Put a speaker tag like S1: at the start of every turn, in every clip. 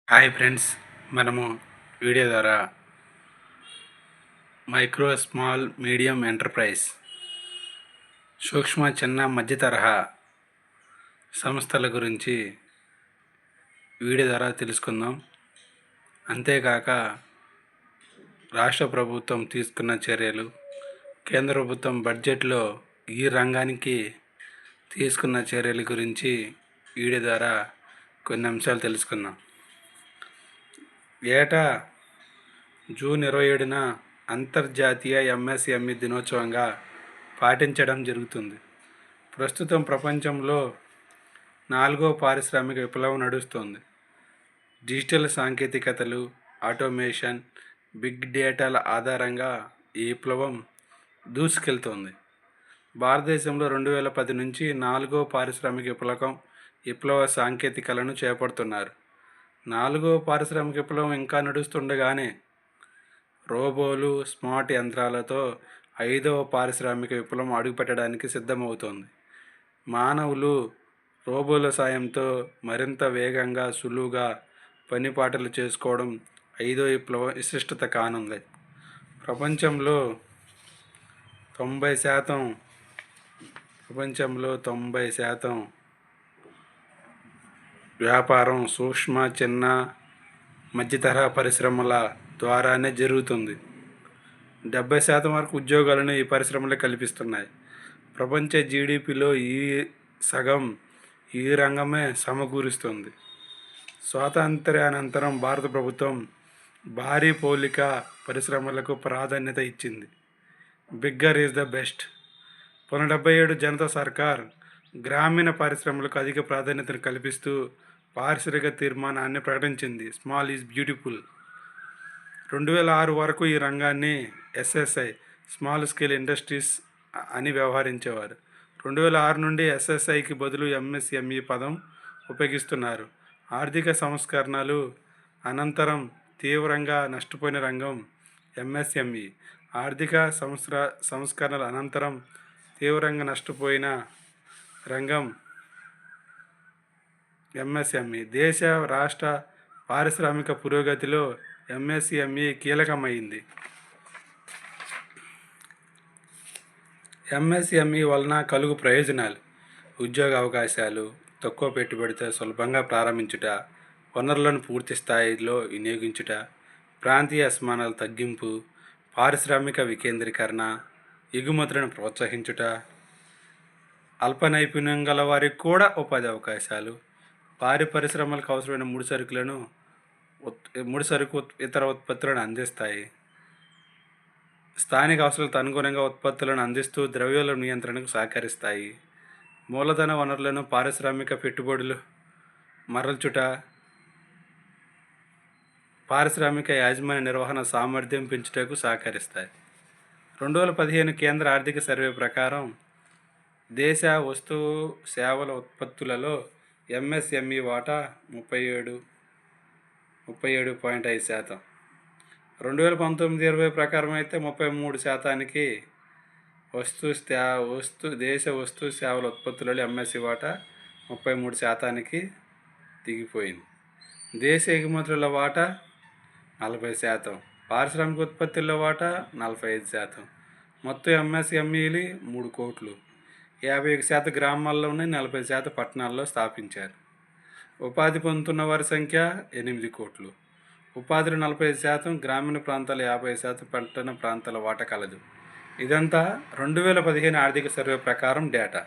S1: Hi friends, మనము video ద్వారా micro small medium enterprise సూక్ష్మ చిన్న మధ్య తరహా సంస్థల గురించి వీడియో ద్వారా తెలుసుకుందాం. అంతేకాక రాష్ట్ర ప్రభుత్వం తీసుకున్న చర్యలు, కేంద్ర ప్రభుత్వం బడ్జెట్లో ఈ రంగానికి తీసుకున్న చర్యల గురించి వీడియో ద్వారా కొన్ని అంశాలు తెలుసుకుందాం. ఏటా జూన్ 27న అంతర్జాతీయ ఎంఎస్ఎంఈ దినోత్సవంగా పాటించడం జరుగుతుంది. ప్రస్తుతం ప్రపంచంలో 4వ పారిశ్రామిక విప్లవం నడుస్తోంది. డిజిటల్ సాంకేతికతలు, ఆటోమేషన్, బిగ్ డేటాల ఆధారంగా ఈ విప్లవం దూసుకెళ్తోంది. భారతదేశంలో 2010 నుంచి 4వ పారిశ్రామిక విప్లవ సాంకేతికలను చేపడుతున్నారు. 4వ పారిశ్రామిక విప్లవం ఇంకా నడుస్తుండగానే రోబోలు, స్మార్ట్ యంత్రాలతో 5వ పారిశ్రామిక విప్లవం అడుగుపెట్టడానికి సిద్ధమవుతోంది. మానవులు రోబోల సాయంతో మరింత వేగంగా, సులువుగా పనిపాటలు చేసుకోవడం 5వ విప్లవం విశిష్టత కానుంది. ప్రపంచంలో 90% వ్యాపారం సూక్ష్మ, చిన్న, మధ్యతరహా పరిశ్రమల ద్వారానే జరుగుతుంది. 70% వరకు ఉద్యోగాలను ఈ పరిశ్రమలే కల్పిస్తున్నాయి. ప్రపంచ జీడిపిలో సగం ఈ రంగమే సమకూరుస్తుంది. స్వాతంత్ర్యానంతరం భారత ప్రభుత్వం భారీ పోలిక పరిశ్రమలకు ప్రాధాన్యత ఇచ్చింది. Bigger is the best. 1977 Janata సర్కార్ గ్రామీణ పరిశ్రమలకు అధిక ప్రాధాన్యతను కల్పిస్తూ పారిశ్రామిక తీర్మానాన్ని ప్రకటించింది. Small is beautiful. 2006 వరకు ఈ రంగాన్ని ఎస్ఎస్ఐ, స్మాల్ స్కేల్ ఇండస్ట్రీస్ అని వ్యవహరించేవారు. 2006 నుండి ఎస్ఎస్ఐకి బదులు ఎంఎస్ఎంఈ పదం ఉపయోగిస్తున్నారు. ఆర్థిక సంస్కరణలు అనంతరం తీవ్రంగా నష్టపోయిన రంగం ఎంఎస్ఎంఈ. ఆర్థిక సంస్కరణల అనంతరం తీవ్రంగా నష్టపోయిన రంగం ఎంఎస్ఎంఈ. దేశ, రాష్ట్ర పారిశ్రామిక పురోగతిలో ఎంఎస్ఎంఈ కీలకమైంది. ఎంఎస్ఎంఈ వలన కలుగు ప్రయోజనాలు: ఉద్యోగ అవకాశాలు, తక్కువ పెట్టుబడితో సులభంగా ప్రారంభించుట, వనరులను పూర్తి స్థాయిలో వినియోగించుట, ప్రాంతీయ అసమానాల తగ్గింపు, పారిశ్రామిక వికేంద్రీకరణ, ఎగుమతులను ప్రోత్సహించుట, అల్ప నైపుణ్యం గల వారికి కూడా ఉపాధి అవకాశాలు, భారీ పరిశ్రమలకు అవసరమైన ముడిసరుకు ఇతర ఉత్పత్తులను అందిస్తాయి. స్థానిక అవసరాలకు అనుగుణంగా ఉత్పత్తులను అందిస్తూ ద్రవ్యోల్బణ నియంత్రణకు సహకరిస్తాయి. మూలధన వనరులను పారిశ్రామిక పెట్టుబడులు మరల్చుట, పారిశ్రామిక యాజమాన్య నిర్వహణ సామర్థ్యం పెంచుటకు సహకరిస్తాయి. 2015 కేంద్ర ఆర్థిక సర్వే ప్రకారం దేశ వస్తువు సేవల ఉత్పత్తులలో ఎంఎస్ఎంఈ వాటా 37.5%. 2019-20 ప్రకారం అయితే 33%. దేశ వస్తు సేవల ఉత్పత్తులలో ఎంఎస్ఎంఈ వాటా 33%కి దిగిపోయింది. దేశ ఎగుమతుల వాటా 40%, పారిశ్రామిక ఉత్పత్తుల్లో వాటా 45%. మొత్తం ఎంఎస్ఎంఈలు 3 కోట్లు. 51% గ్రామాల్లోనే, 40% పట్టణాల్లో స్థాపించారు. ఉపాధి పొందుతున్న వారి సంఖ్య 8 కోట్లు. ఉపాధిలో 45%, గ్రామీణ ప్రాంతాల 50%, పట్టణ ప్రాంతాల వాటా కలదు. ఇదంతా 2015 ఆర్థిక సర్వే ప్రకారం డేటా.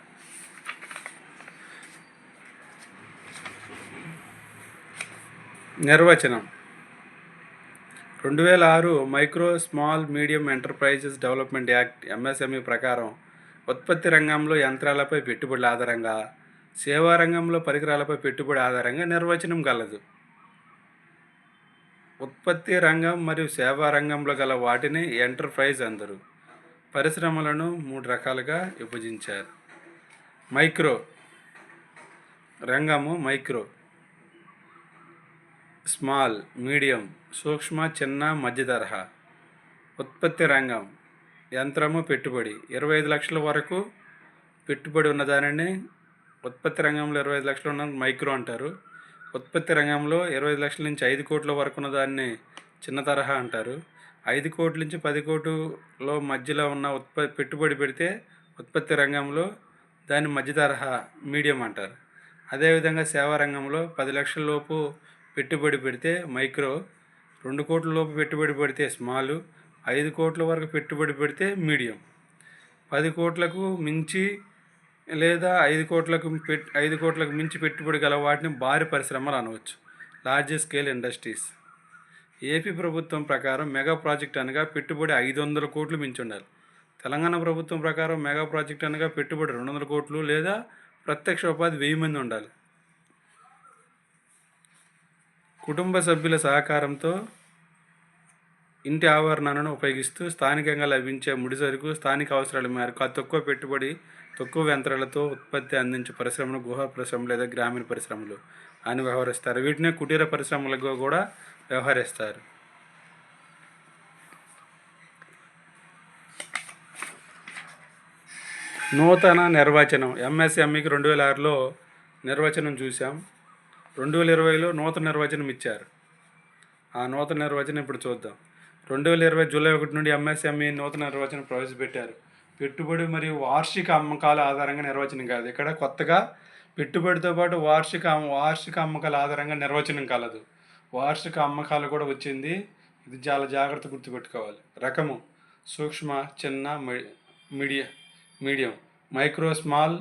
S1: నిర్వచనం: 2006 micro small medium enterprises development act MSME ప్రకారం ఉత్పత్తి రంగంలో యంత్రాలపై పెట్టుబడుల ఆధారంగా, సేవా రంగంలో పరికరాలపై పెట్టుబడి ఆధారంగా నిర్వచనం గలదు. ఉత్పత్తి రంగం మరియు సేవా రంగంలో గల వాటిని ఎంటర్ప్రైజ్ అందరు. పరిశ్రమలను 3 రకాలుగా విభజించారు. మైక్రో రంగము మైక్రో, స్మాల్, మీడియం, సూక్ష్మ, చిన్న, మధ్య తరహా. ఉత్పత్తి రంగం యంత్రము, పెట్టుబడి 25 లక్షల వరకు పెట్టుబడి ఉన్నదానిని ఉత్పత్తి రంగంలో 25 లక్షలు ఉన్న మైక్రో అంటారు. ఉత్పత్తి రంగంలో 25 లక్షల నుంచి 5 కోట్ల వరకు ఉన్న దాన్ని చిన్న తరహా అంటారు. 5 కోట్ల నుంచి 10 కోట్ల మధ్యలో ఉన్న పెట్టుబడి పెడితే ఉత్పత్తి రంగంలో దాన్ని మధ్య తరహా మీడియం అంటారు. అదేవిధంగా సేవా రంగంలో 10 లక్షల లోపు పెట్టుబడి పెడితే మైక్రో, 2 కోట్ల లోపు పెట్టుబడి పెడితే స్మాల్, 5 కోట్ల వరకు పెట్టుబడి పెడితే మీడియం, 10 కోట్లకు మించి లేదా 5 కోట్లకు మించి పెట్టుబడి గల వాటిని భారీ పరిశ్రమలు అనవచ్చు, లార్జ్ స్కేల్ ఇండస్ట్రీస్. ఏపీ ప్రభుత్వం ప్రకారం మెగా ప్రాజెక్ట్ అనగా పెట్టుబడి 500 కోట్లు మించి ఉండాలి. తెలంగాణ ప్రభుత్వం ప్రకారం మెగా ప్రాజెక్ట్ అనగా పెట్టుబడి 200 కోట్లు లేదా ప్రత్యక్ష ఉపాధి 1000 మంది ఉండాలి. కుటుంబ సభ్యుల సహకారంతో ఇంటి ఆవరణను ఉపయోగిస్తూ స్థానికంగా లభించే ముడిసరుకు స్థానిక అవసరాల మేరకు అతి తక్కువ పెట్టుబడి, తక్కువ యంత్రాలతో ఉత్పత్తి అందించే పరిశ్రమలు గృహ పరిశ్రమలు లేదా గ్రామీణ పరిశ్రమలు అని వ్యవహరిస్తారు. వీటిని కుటీర పరిశ్రమలుగా కూడా వ్యవహరిస్తారు. నూతన నిర్వచనం. ఎంఎస్ఎంఈకి 2006లో నిర్వచనం చూసాం. 2020లో నూతన నిర్వచనం ఇచ్చారు. ఆ నూతన నిర్వచనం ఇప్పుడు చూద్దాం. 2020 జూలై 1 నుండి ఎంఎస్ఎంఈ నూతన నిర్వచనం ప్రవేశపెట్టారు. పెట్టుబడి మరియు వార్షిక అమ్మకాల ఆధారంగా నిర్వచనం కాదు. ఇక్కడ కొత్తగా పెట్టుబడితో పాటు వార్షిక అమ్మకాల ఆధారంగా నిర్వచనం కలదు. వార్షిక అమ్మకాలు కూడా వచ్చింది. ఇది చాలా జాగ్రత్త గుర్తుపెట్టుకోవాలి. రకము సూక్ష్మ, చిన్న, మీడియం, మైక్రో స్మాల్,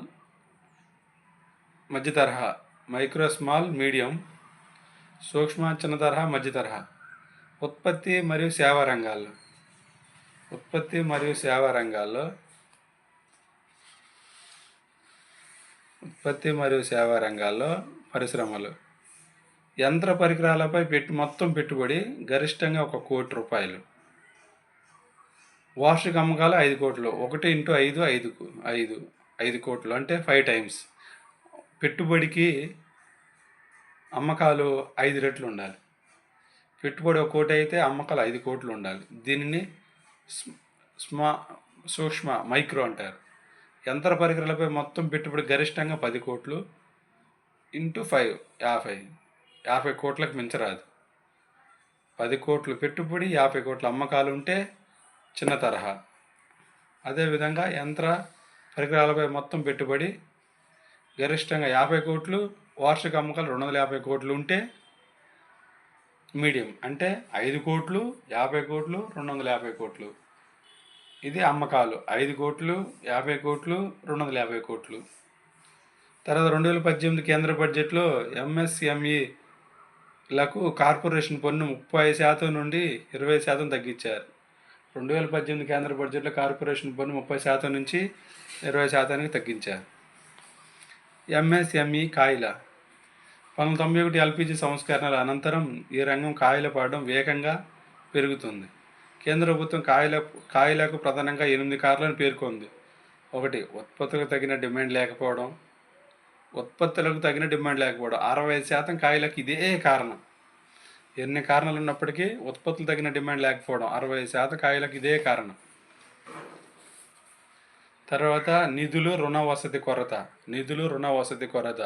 S1: మధ్య తరహా, మైక్రో స్మాల్, మీడియం, సూక్ష్మ, చిన్న తరహా, మధ్య తరహా. ఉత్పత్తి మరియు సేవా రంగాల్లో పరిశ్రమలు. యంత్ర పరికరాలపై మొత్తం పెట్టుబడి గరిష్టంగా 1 కోటి రూపాయలు. వార్షిక అమ్మకాలు 5 కోట్లు. 1 × 5 5 కోట్లు అంటే 5 టైమ్స్. పెట్టుబడికి అమ్మకాలు 5 రెట్లు ఉండాలి. పెట్టుబడి 1 కోటి అయితే అమ్మకాలు 5 కోట్లు ఉండాలి. దీనిని సూక్ష్మ, మైక్రో అంటారు. యంత్ర పరికరాలపై మొత్తం పెట్టుబడి గరిష్టంగా 10 కోట్లు × 5 50 కోట్లకు మించరాదు. 10 కోట్లు పెట్టుబడి, 50 కోట్ల అమ్మకాలు ఉంటే చిన్న తరహా. అదేవిధంగా యంత్ర పరికరాలపై మొత్తం పెట్టుబడి గరిష్టంగా 50 కోట్లు, వార్షిక అమ్మకాలు 250 కోట్లు ఉంటే మీడియం. అంటే 5 కోట్లు, 50 కోట్లు, 250 కోట్లు. ఇది అమ్మకాలు 5 కోట్లు, 50 కోట్లు, 250 కోట్లు. తర్వాత 2018 కేంద్ర బడ్జెట్లో ఎంఎస్ఎంఈలకు కార్పొరేషన్ పన్ను 30% నుండి 20% తగ్గించారు. 2018 కేంద్ర బడ్జెట్లో కార్పొరేషన్ పన్ను 30% నుంచి 20%కి తగ్గించారు. ఎంఎస్ఎంఈ కాయిల 1991 ఎల్పిజి సంస్కరణల అనంతరం ఈ రంగం కాయిల పడడం వేగంగా పెరుగుతుంది. కేంద్ర ప్రభుత్వం కాయిలకు ప్రధానంగా 8 కారణాలను పేర్కొంది. 1. ఉత్పత్తులకు తగిన డిమాండ్ లేకపోవడం. 65% కాయిలకు ఇదే కారణం. ఎన్ని కారణాలు ఉన్నప్పటికీ ఉత్పత్తులు తగిన డిమాండ్ లేకపోవడం 60% కాయిలకు ఇదే కారణం. తర్వాత నిధులు, రుణ వసతి కొరత.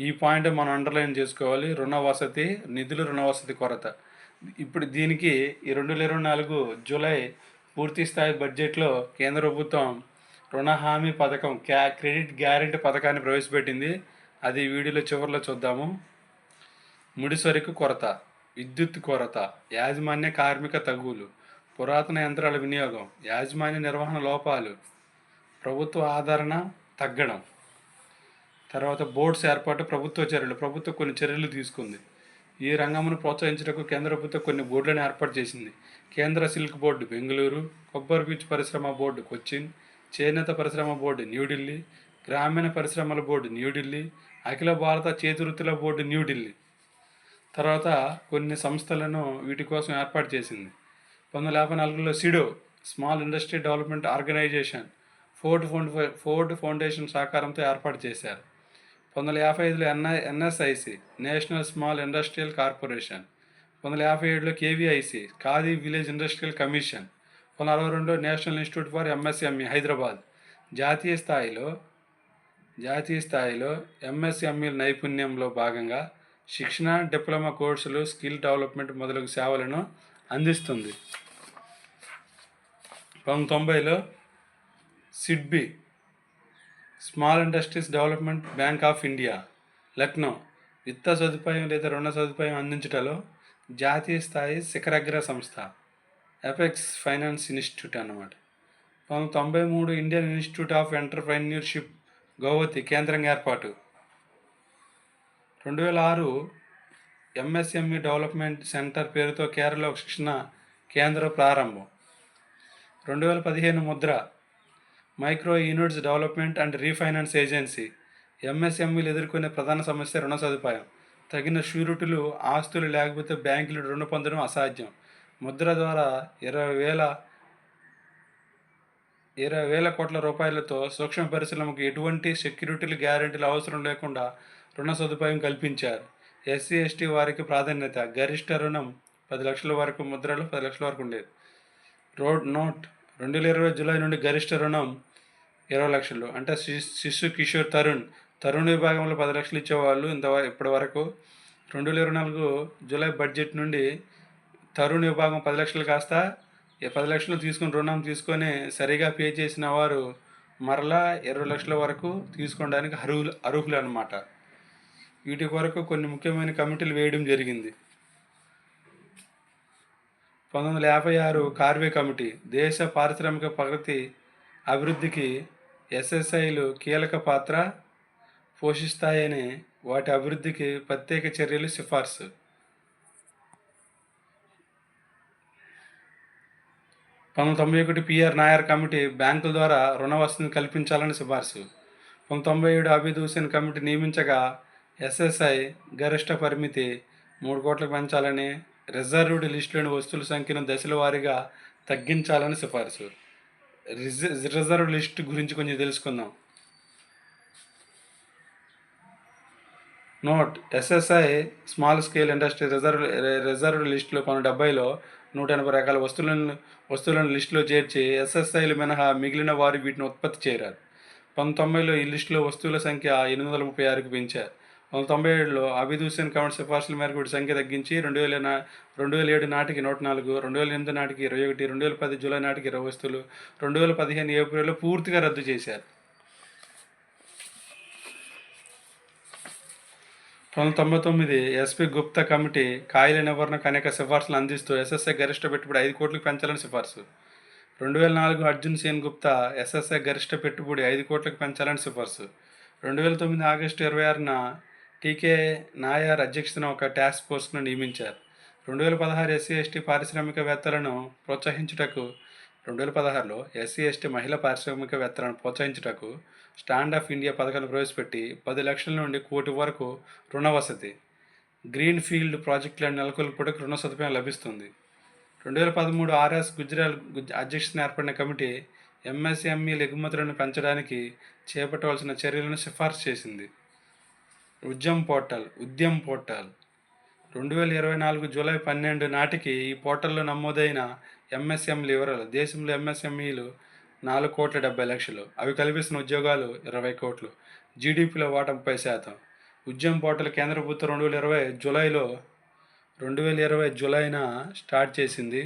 S1: ఈ పాయింట్ మనం అండర్లైన్ చేసుకోవాలి. నిధులు, రుణ వసతి కొరత. ఇప్పుడు దీనికి ఈ 2024 జూలై పూర్తి స్థాయి బడ్జెట్లో కేంద్ర ప్రభుత్వం రుణ హామీ పథకం, క్రెడిట్ గ్యారెంటీ పథకాన్ని ప్రవేశపెట్టింది. అది వీడియోలో చివరిలో చూద్దాము. ముడిసరుకు కొరత, విద్యుత్ కొరత, యాజమాన్య కార్మిక తగులు, పురాతన యంత్రాల వినియోగం, యాజమాన్య నిర్వహణ లోపాలు, ప్రభుత్వ ఆదరణ తగ్గడం. తర్వాత బోర్డ్స్ ఏర్పాటు, ప్రభుత్వం కొన్ని చర్యలు తీసుకుంది. ఈ రంగమును ప్రోత్సహించడానికి కేంద్ర ప్రభుత్వం కొన్ని బోర్డులను ఏర్పాటు చేసింది. కేంద్ర సిల్క్ బోర్డు బెంగళూరు, కొబ్బరి పీచు పరిశ్రమ బోర్డు కొచ్చిన్, చేనేత పరిశ్రమ బోర్డు న్యూఢిల్లీ, గ్రామీణ పరిశ్రమల బోర్డు న్యూఢిల్లీ, అఖిల భారత చేతివృత్తుల బోర్డు న్యూఢిల్లీ. తర్వాత కొన్ని సంస్థలను వీటి కోసం ఏర్పాటు చేసింది. 1954లో SIDO, small industry development organisation, Ford Foundation సహకారంతో ఏర్పాటు చేశారు. 1955లో NSIC, national small industrial corporation. 1957లో KVIC, Khadi village industrial commission. 1962లో national institute for MSME Hyderabad. జాతీయ స్థాయిలో ఎంఎస్ఎంఈ నైపుణ్యంలో భాగంగా శిక్షణ, డిప్లొమా కోర్సులు, స్కిల్ డెవలప్మెంట్ మొదలగు సేవలను అందిస్తుంది. 1990లో SIDBI small industries development bank of India, Lucknow విత్త సదుపాయం లేదా రుణ సదుపాయం అందించటంలో జాతీయ స్థాయి శిఖరాగ్ర సంస్థ. ఎపెక్స్ ఫైనాన్స్ ఇన్స్టిట్యూట్ అన్నమాట. 1993 Indian institute of entrepreneurship Guwahati కేంద్రంగా ఏర్పాటు. 2006 ఎంఎస్ఎంఈ డెవలప్మెంట్ సెంటర్ పేరుతో కేరళలో ఒక శిక్షణ కేంద్రం ప్రారంభం. 2015 Mudra micro units development and refinance agency. ఎంఎస్ఎంఈలు ఎదుర్కొనే ప్రధాన సమస్య రుణ సదుపాయం. తగిన షూరిటీలు, ఆస్తులు లేకపోతే బ్యాంకులు రుణ పొందడం అసాధ్యం. ముద్ర ద్వారా 20,000 కోట్ల రూపాయలతో సూక్ష్మ పరిశ్రమకు ఎటువంటి సెక్యూరిటీలు, గ్యారెంటీలు అవసరం లేకుండా రుణ సదుపాయం కల్పించారు. ఎస్సీ, ఎస్టీ వారికి ప్రాధాన్యత. గరిష్ట రుణం 10 లక్షల వరకు, ముద్రలో 10 లక్షల వరకు ఉండేది. నోట్ 2020 జూలై నుండి గరిష్ట రుణం 20 లక్షలు. అంటే శిశు, కిషోర్, తరుణ్ విభాగంలో 10 లక్షలు ఇచ్చేవాళ్ళు ఇప్పటి వరకు. 2024 జూలై బడ్జెట్ నుండి తరుణ్ విభాగం 10 లక్షలు కాస్త 10 లక్షలు రుణం తీసుకొని సరిగా పే చేసిన వారు మరలా 20 లక్షల వరకు తీసుకోవడానికి అర్హులు అన్నమాట. వీటి కొరకు కొన్ని ముఖ్యమైన కమిటీలు వేయడం జరిగింది. 1956 కార్వే కమిటీ. దేశ పారిశ్రామిక ప్రగతి, అభివృద్ధికి ఎస్ఎస్ఐలు కీలక పాత్ర పోషిస్తాయని, వాటి అభివృద్ధికి ప్రత్యేక చర్యలు సిఫార్సు. 1991 పిఆర్ నాయర్ కమిటీ బ్యాంకుల ద్వారా రుణ వసతిని కల్పించాలని సిఫార్సు. 1997 అబీద్ హుసేన్ కమిటీ నియమించగా ఎస్ఎస్ఐ గరిష్ట పరిమితి 3 కోట్లకు పెంచాలని, రిజర్వ్డ్ లిస్టులోని వస్తువుల సంఖ్యను దశల వారీగా తగ్గించాలని సిఫార్సు. రిజర్వ్డ్ లిస్ట్ గురించి కొంచెం తెలుసుకుందాం. Note SSI small scale industry reserved లిస్టులో 1970లో 180 రకాల వస్తువులను లిస్టులో చేర్చి ఎస్ఎస్ఐలు మినహా మిగిలిన వారు వీటిని ఉత్పత్తి చేయరాదు. 1990లో ఈ లిస్టులో వస్తువుల సంఖ్య 836కు పెంచారు. 1997లో అబీద్ హుసేన్ కమిటీ సిఫార్సుల మేరకు వీటి సంఖ్య తగ్గించి 2007 నాటికి 104, 2008 నాటికి 21, 2010 జూలై నాటికి 20 వస్తువులు, 2015 ఏప్రిల్లో పూర్తిగా రద్దు చేశారు. 1999 ఎస్పి గుప్తా కమిటీ కాయల నివారణకు అనేక సిఫార్సులు అందిస్తూ ఎస్ఎస్ఐ గరిష్ట పెట్టుబడి 5 కోట్లకు పెంచాలని సిఫార్సు. 2004 అర్జున్ సేన్ గుప్తా ఎస్ఎస్ఐ గరిష్ట పెట్టుబడి 5 కోట్లకు పెంచాలని సిఫార్సు. 2009 ఆగస్టు 26న టీకే నాయర్ అధ్యక్షతన ఒక టాస్క్ ఫోర్స్ను నియమించారు. 2016 ఎస్సీ ఎస్టీ పారిశ్రామికవేత్తలను ప్రోత్సహించుటకు 2016లో ఎస్సీ ఎస్టీ మహిళా పారిశ్రామికవేత్తలను ప్రోత్సహించుటకు స్టాండ్ ఆఫ్ ఇండియా పథకాన్ని ప్రవేశపెట్టి 10 లక్షల నుండి 1 కోటి వరకు రుణ వసతి, గ్రీన్ ఫీల్డ్ ప్రాజెక్టులను నెలకొల్పుటకు రుణ సదుపాయం లభిస్తుంది. 2013 ఆర్ఎస్ గుజ్రాల్ అధ్యక్షతన ఏర్పడిన కమిటీ ఎంఎస్ఎంఈల ఎగుమతులను పెంచడానికి చేపట్టవలసిన చర్యలను సిఫార్సు చేసింది. ఉద్యమ్ పోర్టల్ 2024 జూలై 12 నాటికి ఈ పోర్టల్లో నమోదైన ఎంఎస్ఎంఈల వివరాలు. దేశంలో ఎంఎస్ఎంఈలు 4,70,00,000. అవి కల్పిస్తున్న ఉద్యోగాలు 20 కోట్లు. జీడీపీలో వాటా 30%. ఉద్యమ్ పోర్టల్ కేంద్ర ప్రభుత్వం 2020 జూలైన స్టార్ట్ చేసింది.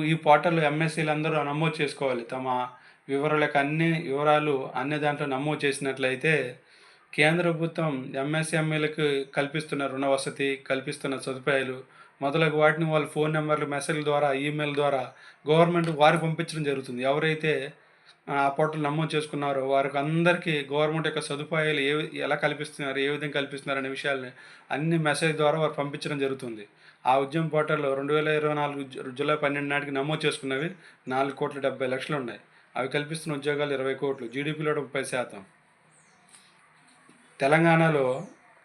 S1: ఈ పోర్టల్లో ఎంఎస్సీలు అందరూ నమోదు చేసుకోవాలి. తమ వివరాలు అన్ని దాంట్లో నమోదు చేసినట్లయితే కేంద్ర ప్రభుత్వం ఎంఎస్ఎంఈలకు కల్పిస్తున్న రుణ వసతి, కల్పిస్తున్న సదుపాయాలు మొదలగు వాటిని వాళ్ళ ఫోన్ నెంబర్లు, మెసేజ్ల ద్వారా, ఈమెయిల్ ద్వారా గవర్నమెంట్ వారికి పంపించడం జరుగుతుంది. ఎవరైతే ఆ పోర్టల్ నమోదు చేసుకున్నారో వారికి అందరికీ గవర్నమెంట్ యొక్క సదుపాయాలు ఎలా కల్పిస్తున్నారు, ఏ విధంగా కల్పిస్తున్నారు అనే విషయాల్ని అన్ని మెసేజ్ ద్వారా వారు పంపించడం జరుగుతుంది. ఆ ఉద్యమ పోర్టల్లో 2024 జూలై 12 నాటికి నమోదు చేసుకున్నవి 4,70,00,000 ఉన్నాయి. అవి కల్పిస్తున్న ఉద్యోగాలు 20 కోట్లు. జీడీపీలో 30%. తెలంగాణలో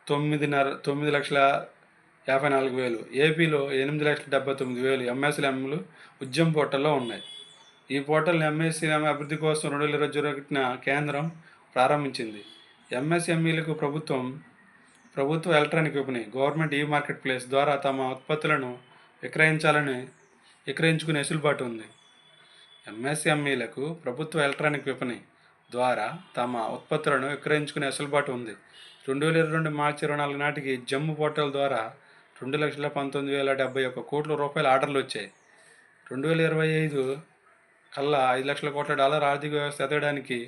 S1: 9,54,000, ఏపీలో 8,79,000 ఎంఎస్ఎంఈలు ఉద్యమ పోర్టల్లో ఉన్నాయి. ఈ పోర్టల్ని ఎంఎస్ఎంఈ అభివృద్ధి కోసం 2020 జూలైన కేంద్రం ప్రారంభించింది. ఎంఎస్ఎంఈలకు ప్రభుత్వ ఎలక్ట్రానిక్ విపణి, గవర్నమెంట్ మార్కెట్ ప్లేస్ ద్వారా తమ ఉత్పత్తులను విక్రయించుకునే వెసులుబాటు ఉంది. ఎంఎస్ఎంఈలకు ప్రభుత్వ ఎలక్ట్రానిక్ విపణి ద్వారా తమ ఉత్పత్తులను విక్రయించుకునే వెసులుబాటు ఉంది. 2022 మార్చి 24 నాటికి జమ్ము పోర్టల్ ద్వారా 2,19,071 కోట్ల రూపాయల ఆర్డర్లు వచ్చాయి. 2025 కల్లా $5,00,00,000 ఆర్థిక వ్యవస్థ ఎదగడానికి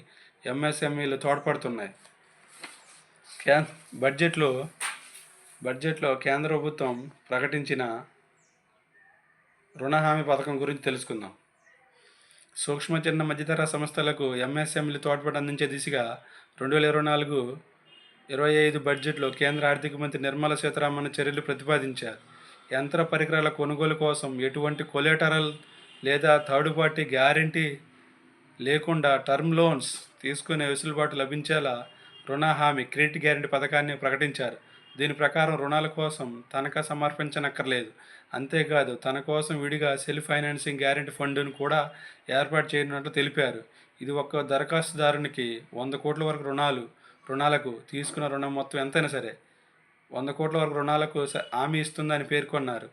S1: ఎంఎస్ఎంఈలు తోడ్పడుతున్నాయి. బడ్జెట్లో కేంద్ర ప్రభుత్వం ప్రకటించిన రుణ హామీ పథకం గురించి తెలుసుకుందాం. సూక్ష్మ చిన్న మధ్యతర సంస్థలకు ఎంఎస్ఎంఈలు తోడ్పాటు అందించే దిశగా 2024-25 బడ్జెట్లో కేంద్ర ఆర్థిక మంత్రి నిర్మలా సీతారామన్ చర్యలు ప్రతిపాదించారు. యంత్ర పరికరాల కొనుగోలు కోసం ఎటువంటి కొలేటరల్ లేదా థర్డ్ పార్టీ గ్యారంటీ లేకుండా టర్మ్ లోన్స్ తీసుకునే వెసులుబాటు లభించేలా రుణ హామీ క్రెడిట్ గ్యారంటీ పథకాన్ని ప్రకటించారు. దీని ప్రకారం రుణాల కోసం తనఖా సమర్పించనక్కర్లేదు. అంతేకాదు తన కోసం విడిగా సెల్ఫ్ ఫైనాన్సింగ్ గ్యారంటీ ఫండ్ను కూడా ఏర్పాటు చేయనున్నట్లు తెలిపారు. ఇది ఒక్క దరఖాస్తుదారునికి 100 కోట్ల వరకు రుణాలకు తీసుకున్న రుణం మొత్తం ఎంతైనా సరే 100 కోట్ల వరకు రుణాలకు హామీ ఇస్తుందని పేర్కొన్నారు.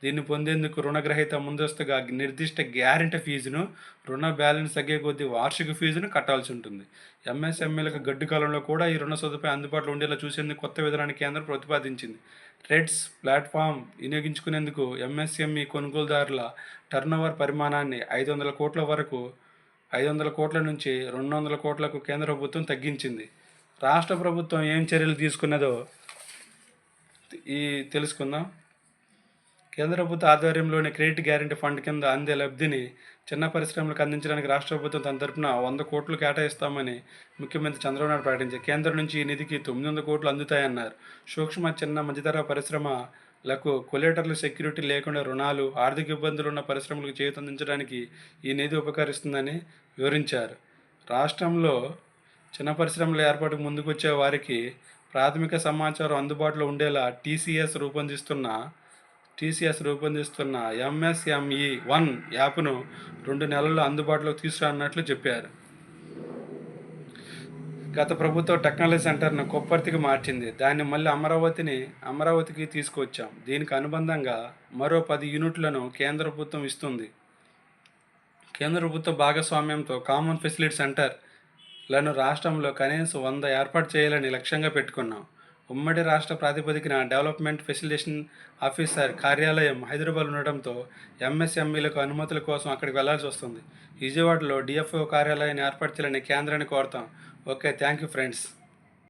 S1: దీన్ని పొందేందుకు రుణగ్రహీత ముందస్తుగా నిర్దిష్ట గ్యారెంటీ ఫీజును, రుణ బ్యాలెన్స్ తగ్గే కొద్దీ వార్షిక ఫీజును కట్టాల్సి ఉంటుంది. ఎంఎస్ఎంఈలకు గడ్డు కాలంలో కూడా ఈ రుణ సదుపాయం అందుబాటులో ఉండేలా చూసేందుకు కొత్త విధానాన్ని కేంద్రం ప్రతిపాదించింది. ట్రెడ్స్ ప్లాట్ఫామ్ వినియోగించుకునేందుకు ఎంఎస్ఎంఈ కొనుగోలుదారుల టర్నోవర్ పరిమాణాన్ని 500 కోట్ల నుంచి 200 కోట్లకు కేంద్ర ప్రభుత్వం తగ్గించింది. రాష్ట్ర ప్రభుత్వం ఏం చర్యలు తీసుకున్నదో తెలుసుకుందాం. కేంద్ర ప్రభుత్వ ఆధ్వర్యంలోని క్రెడిట్ గ్యారంటీ ఫండ్ కింద అందే లబ్ధిని చిన్న పరిశ్రమలకు అందించడానికి రాష్ట్ర ప్రభుత్వం తన తరపున 100 కోట్లు కేటాయిస్తామని ముఖ్యమంత్రి చంద్రబాబు నాయుడు ప్రకటించారు. కేంద్రం నుంచి ఈ నిధికి 900 కోట్లు అందుతాయన్నారు. సూక్ష్మ చిన్న మధ్యతర పరిశ్రమలకు కొలేటరల్ సెక్యూరిటీ లేకుండా రుణాలు, ఆర్థిక ఇబ్బందులు ఉన్న పరిశ్రమలకు చేయూత అందించడానికి ఈ నిధి ఉపకరిస్తుందని వివరించారు. రాష్ట్రంలో చిన్న పరిశ్రమల ఏర్పాటుకు ముందుకొచ్చే వారికి ప్రాథమిక సమాచారం అందుబాటులో ఉండేలా టీసీఎస్ రూపొందిస్తున్న ఎంఎస్ఎంఈ1 యాప్ను 2 నెలల్లో అందుబాటులోకి తీసుకురానున్నట్లు చెప్పారు. గత ప్రభుత్వం టెక్నాలజీ సెంటర్ను కొప్పర్తికి మార్చింది. దాన్ని మళ్ళీ అమరావతికి తీసుకువచ్చాం. దీనికి అనుబంధంగా మరో 10 యూనిట్లను కేంద్ర ప్రభుత్వం ఇస్తుంది. కేంద్ర ప్రభుత్వ భాగస్వామ్యంతో కామన్ ఫెసిలిటీ సెంటర్లను రాష్ట్రంలో కనీసం 100 ఏర్పాటు చేయాలని లక్ష్యంగా పెట్టుకున్నాం. ఉమ్మడి రాష్ట్ర ప్రాతిపదికన డెవలప్మెంట్ ఫెసిలిటేషన్ ఆఫీసర్ కార్యాలయం హైదరాబాద్ ఉండటంతో ఎంఎస్ఎంఈలకు అనుమతుల కోసం అక్కడికి వెళ్లాల్సి వస్తుంది. విజయవాడలో డిఎఫ్ఓ కార్యాలయాన్ని ఏర్పాటు చేయాలని కేంద్రాన్ని కోరుతాం. Okay, thank you friends.